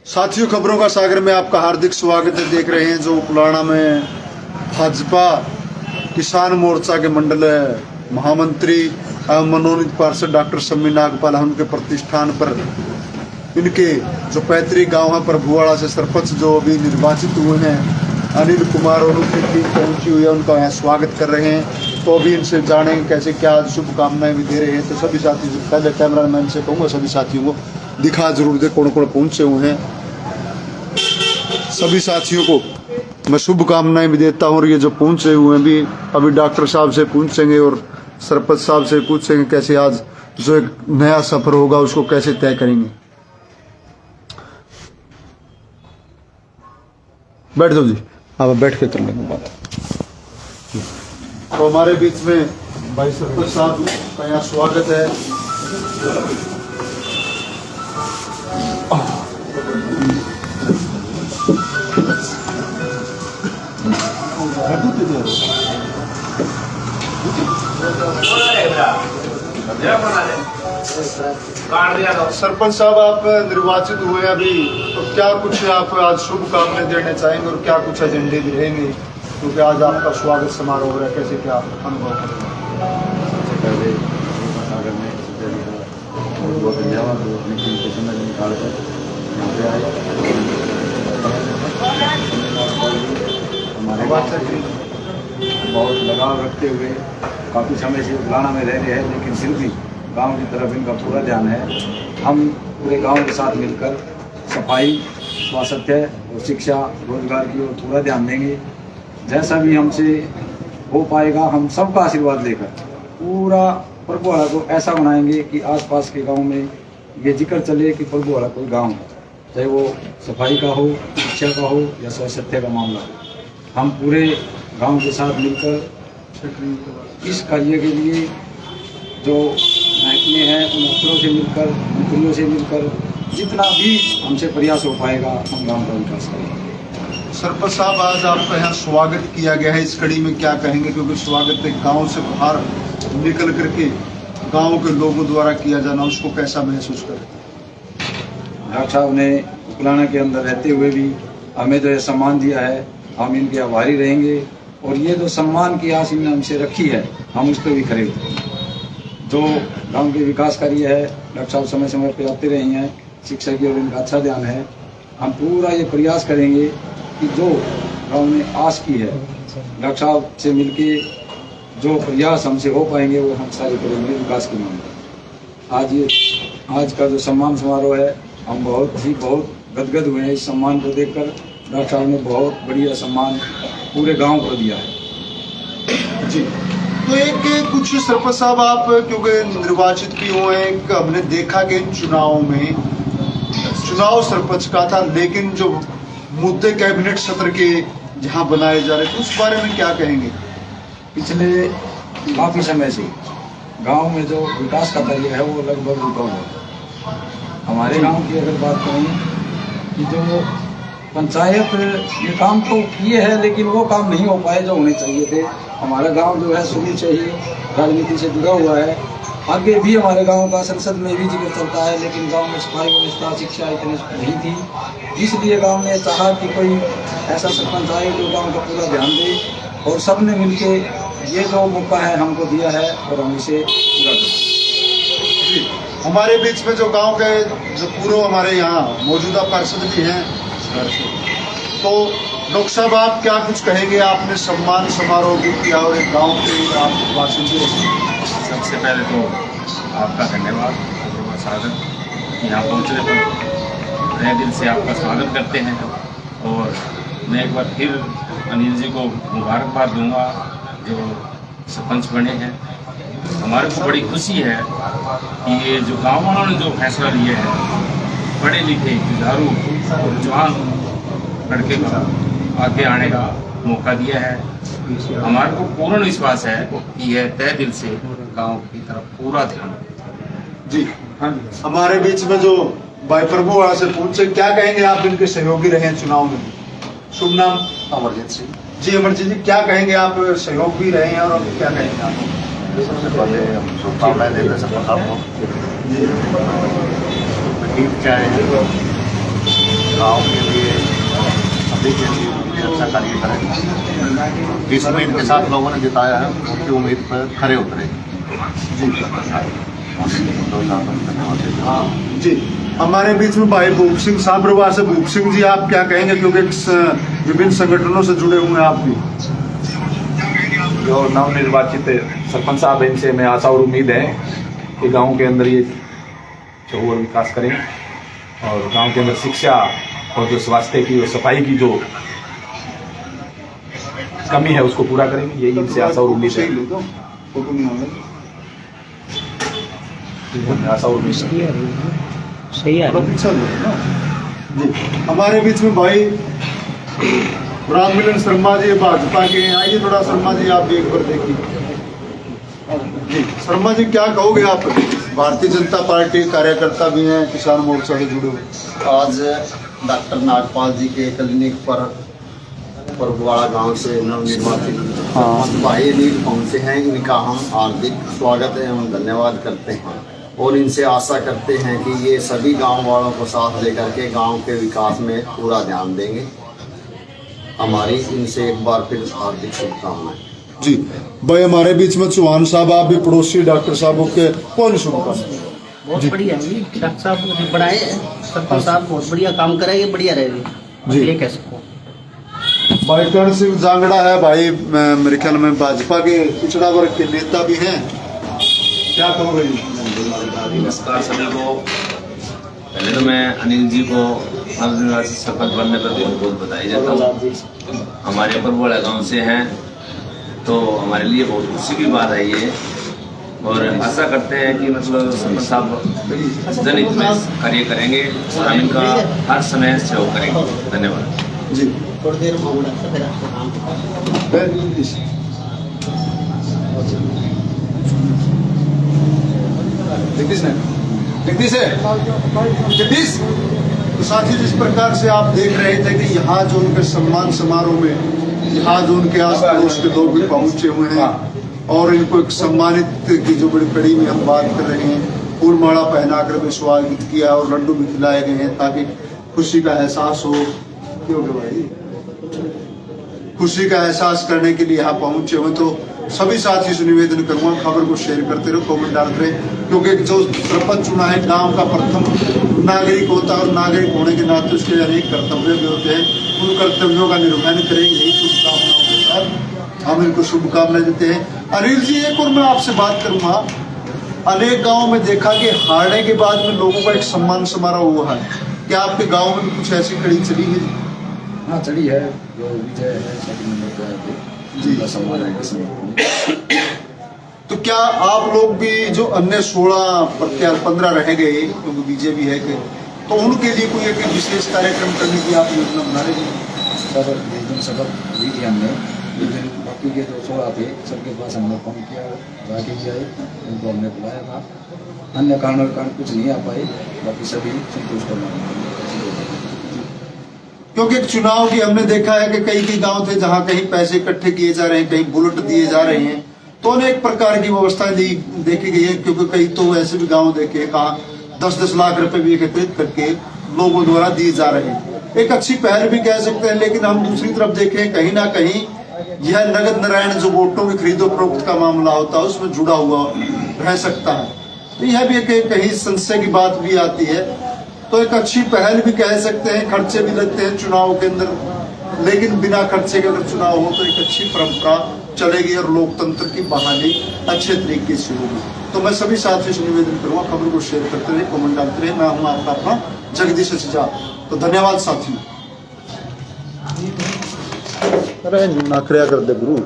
साथियों, खबरों का सागर में आपका हार्दिक स्वागत है। देख रहे हैं जो पुलाना में भाजपा किसान मोर्चा के मंडल महामंत्री एवं मनोनीत पार्षद डॉक्टर शम्मी नागपाल उनके प्रतिष्ठान पर इनके जो पैतृक गांव है प्रभुवाड़ा से सरपंच जो अभी निर्वाचित हुए हैं अनिल कुमार और उनकी टीम पहुंची हुई है, उनका यहाँ स्वागत कर रहे हैं। तो अभी इनसे जानेंगे कैसे क्या शुभकामनाएं भी दे रहे हैं। तो सभी साथी, पहले कैमरामैन से कहूँगा सभी साथियों को दिखा जरूर दे कौन कौन पहुंचे हुए हैं। सभी साथियों को मैं शुभकामनाएं भी देता हूँ। और ये जो पहुंचे हुए हैं भी अभी डॉक्टर साहब से पूछेंगे और सरपंच साहब से पूछेंगे कैसे आज जो एक नया सफर होगा उसको कैसे तय करेंगे। बैठ जाओ जी, आप बैठ के कर लेंगे बात। तो हमारे बीच में भाई सरपंच साहब का यहाँ स्वागत है। सरपंच साहब, आप निर्वाचित हुए अभी, तो क्या कुछ आप आज शुभकामनाएं देना चाहेंगे और क्या कुछ एजेंडे भी रहेंगे, क्योंकि आज आपका स्वागत समारोह हो रहा है, कैसे क्या अनुभव करेंगे? सबसे पहले सागर में बहुत बहुत धन्यवाद अपनी टीम के समय निकाल कर यहाँ पे आए। हमारे बहुत लगाव रखते हुए काफ़ी समय से पुलाना में रह रहे हैं, लेकिन फिर भी गांव की तरफ इनका पूरा ध्यान है। हम पूरे गांव के साथ मिलकर सफाई, स्वास्थ्य और शिक्षा, रोजगार की ओर पूरा ध्यान देंगे। जैसा भी हमसे हो पाएगा हम सबका आशीर्वाद लेकर पूरा प्रभुवाड़ा को ऐसा बनाएंगे कि आसपास के गांव में ये जिक्र चले कि प्रभुवाड़ा कोई गांव है, चाहे वो सफाई का हो, शिक्षा का हो या स्वास्थ्य का मामला हो। हम पूरे गांव के साथ मिलकर इस कार्य के लिए जो महकमे हैं उन अफसरों से मिलकर, मंत्रियों से मिलकर जितना भी हमसे प्रयास हो पाएगा हम गांव का विकास करेंगे। सरपंच साहब, आज आपका यहाँ स्वागत किया गया है, इस कड़ी में क्या कहेंगे, क्योंकि स्वागत एक गांव से बाहर निकल करके गांव के लोगों द्वारा किया जाना, उसको कैसा महसूस करें? डॉक्टर साहब ने पुलाना के अंदर रहते हुए भी हमें जो सम्मान दिया है, हम इनके आभारी रहेंगे। और ये जो सम्मान की आस इन्होंने हमसे रखी है, हम उस पर भी खरे उतरेंगे। जो गांव के विकास कार्य है, डॉक्टर साहब समय समय पर आते रहे हैं, शिक्षा की ओर इनका अच्छा ध्यान है। हम पूरा ये प्रयास करेंगे कि जो गांव ने आस की है, डॉक्टर साहब से मिलके जो प्रयास हमसे हो पाएंगे वो हम सारे करेंगे विकास के मामले। आज का जो सम्मान समारोह है, हम बहुत गदगद हुए हैं इस सम्मान को देखकर। डॉक्टर साहब ने बहुत बढ़िया सम्मान पूरे गांव को दिया है जी। तो एक कुछ सरपंच साहब, आप क्योंकि निर्वाचित भी हुए हैं, हमने देखा कि चुनाव में चुनाव सरपंच का था, लेकिन जो मुद्दे कैबिनेट सत्र के जहां बनाए जा रहे थे उस बारे में क्या कहेंगे? पिछले काफ़ी समय से गांव में जो विकास का कार्य है वो लगभग रुका हुआ है। हमारे गांव की अगर बात करें कि जो पंचायत ने काम तो किए हैं, लेकिन वो काम नहीं हो पाए जो होने चाहिए थे। हमारा गांव जो है शुरू से ही राजनीति से जुड़ा हुआ है। आगे भी हमारे गांव का संसद में भी जिक्र चलता है, लेकिन गांव में सफाई व्यवस्था, शिक्षा इतनी नहीं थी। इसलिए गांव ने चाहा कि कोई ऐसा सरपंच आए जो गांव का पूरा ध्यान दे, और सब ने मिलके ये जो मौका है हमको दिया है और हम इसे पूरा करें। हमारे बीच में जो गांव के जो पूर्व हमारे यहाँ मौजूदा पार्षद भी हैं, तो डॉक्टर साहब, आप क्या कुछ कहेंगे? आपने सम्मान समारोह भी किया और एक गाँव के आप बासिंदे। सबसे पहले तो आपका धन्यवाद, स्वागत। यहाँ पहुँचने पर नए दिल से आपका स्वागत करते हैं। और मैं एक बार फिर अनिल जी को मुबारकबाद दूंगा जो सरपंच बने हैं। हमारे को बड़ी खुशी है कि ये जो गाँव वालों ने जो फैसला लिया है, पढ़े लिखे जुझारू और जवान लड़के का आगे आने का मौका दिया है। हमारे को पूर्ण विश्वास है कि यह तय दिल से गांव की तरफ पूरा ध्यान जी। हमारे बीच में जो भाई प्रभुवाड़ा से पूछे, क्या कहेंगे आप? इनके सहयोगी रहे हैं चुनाव में। शुभ नाम? अमरजीत सिंह जी। अमरजीत जी, क्या कहेंगे आप? सहयोग भी रहे हैं और क्या कहेंगे आप? सबसे पहले हम शुभकामनाएं देते हैं सबको। ठीक चाहे गाँव के लिए सभी के लिए अच्छा कार्य करें। इस उम्मीद के साथ लोगों ने जिताया है, उनकी उम्मीद पर खरे उतरे। हाँ जी, हमारे बीच में भाई भूप सिंह साबरवा से। भूप सिंह जी, आप क्या कहेंगे, क्योंकि विभिन्न संगठनों से जुड़े हुए हैं आप भी। जो नवनिर्वाचित सरपंच साहब हैं, इनसे मैं आशा और उम्मीद है कि गांव के अंदर ये और विकास करें और गांव के अंदर शिक्षा और जो स्वास्थ्य की और सफाई की जो कमी है उसको पूरा करेंगे। यही इनसे आशा और उम्मीद है। आशा और उम्मीद सही है जी। हमारे बीच में भाई राममिलन शर्मा जी भाजपा के हैं। आइए थोड़ा शर्मा जी, आप भी एक बार देखिए। जी शर्मा जी, क्या कहोगे आप? भारतीय जनता पार्टी कार्यकर्ता भी हैं, किसान मोर्चा से जुड़े हुए। आज डॉक्टर नागपाल जी के क्लिनिक पर परगवाड़ा गांव से नवनिर्वाचित भाई अनिल पहुंचे हैं। इनका हम हार्दिक स्वागत एवं धन्यवाद करते हैं और इनसे आशा करते हैं कि ये सभी गांव वालों को साथ लेकर के गांव के विकास में पूरा ध्यान देंगे। हमारी इनसे एक बार फिर हार्दिक शुभकामनाएं। जी भाई, हमारे बीच में चौहान साहब, आप भी पड़ोसी डॉक्टर साहब के कौन शुभकामनाएं? बहुत बढ़िया जी, डॉक्टर साहब बढ़ाए, सरपंच साहब बहुत बढ़िया काम करेंगे, बढ़िया रहेगी जी। ये कह सकते हैं। भाई कर्ण सिंह जांगड़ा है भाई, मेरे ख्याल में भाजपा के पिछड़ा वर्ग के नेता भी हैं, क्या कहोगे जी? नमस्कार सभी को। पहले तो मैं अनिल जी को नवनिर्वाचित सरपंच बनने पर बहुत बहुत बधाई देता हूँ। हमारे परगवाड़ा गांव से हैं तो हमारे लिए बहुत खुशी की बात है ये, और आशा करते हैं कि मतलब सरपंच साहब जनहित में कार्य करेंगे और हम इनका हर समय सहयोग करेंगे। धन्यवाद जी। थोड़ी देर में होगा फिर आपको काम। जगदीश, तो साथी जिस प्रकार से आप देख रहे थे कि यहाँ जो उनके सम्मान समारोह में यहाँ जो उनके आस पड़ोस के लोग भी पहुंचे हुए हैं और इनको एक सम्मानित की जो बड़ी कड़ी में हम बात कर रहे हैं, फूल माला पहनाकर भी स्वागत किया और लड्डू भी खिलाए गए हैं ताकि खुशी का एहसास हो। क्यों भाई, खुशी का एहसास करने के लिए यहाँ पहुंचे हुए। तो सभी साथी से निवेदन करूंगा, खबर को शेयर करते रहो, कमेंट डालते रहे, क्योंकि जो सरपंच चुना है गांव का प्रथम नागरिक होता है और नागरिक होने के नाते उसके अनेक कर्तव्य भी होते हैं। उन कर्तव्यों का निर्वहन करेंगे, यही शुभकामनाओं के साथ हम इनको शुभकामनाएं देते हैं। अनिल जी, एक और मैं आपसे बात करूंगा, अनेक गाँव में देखा कि हारने के बाद में लोगों का एक सम्मान समारोह हुआ है, क्या आपके गाँव में भी कुछ ऐसी कड़ी चली है? हाँ चली है, जो विजय है सभी नंबर जी का सम्मान है। तो क्या आप लोग भी जो अन्य 16 15 रह गए, क्योंकि विजय भी है कि, तो उनके लिए कोई एक विशेष कार्यक्रम करने की आप योजना बना रहे हैं? सर जिस दिन शपथ ली थी हमने, उस दिन बाकी के जो 16 थे सबके पास हमने फोन किया, जाके भी आए, उनको हमने बुलाया था। अन्य कारण कुछ नहीं आ पाए, बाकी सभी संतुष्ट हो। क्योंकि एक चुनाव की हमने देखा है कि कई गांव थे जहां कहीं पैसे इकट्ठे किए जा रहे हैं, कहीं बुलेट दिए जा रहे हैं, तो अनेक प्रकार की व्यवस्थाएं देखी गई है। क्योंकि कई तो ऐसे भी गांव देखे कहा 10-10 लाख रुपए भी एकत्रित करके लोगों द्वारा दिए जा रहे हैं। एक अच्छी पहल भी कह सकते हैं, लेकिन हम दूसरी तरफ देखें कहीं ना कहीं यह नगद नारायण जो वोटों के खरीदो फरोख्त का मामला होता है उसमें जुड़ा हुआ रह सकता है। तो यह भी कहीं संशय की बात भी आती है। तो एक अच्छी पहल भी कह सकते हैं, खर्चे भी लगते हैं चुनाव के अंदर, लेकिन बिना खर्चे के अगर चुनाव हो तो एक अच्छी परंपरा चलेगी और लोकतंत्र की बहाली अच्छे तरीके से होगी। तो मैं सभी साथियों से निवेदन करूंगा, खबर को शेयर करते रहे, कमेंट डालते रहे। मैं हूं आपका अपना जगदीश सजा। तो धन्यवाद साथियों। अरे नखरिया कर दे गुरु।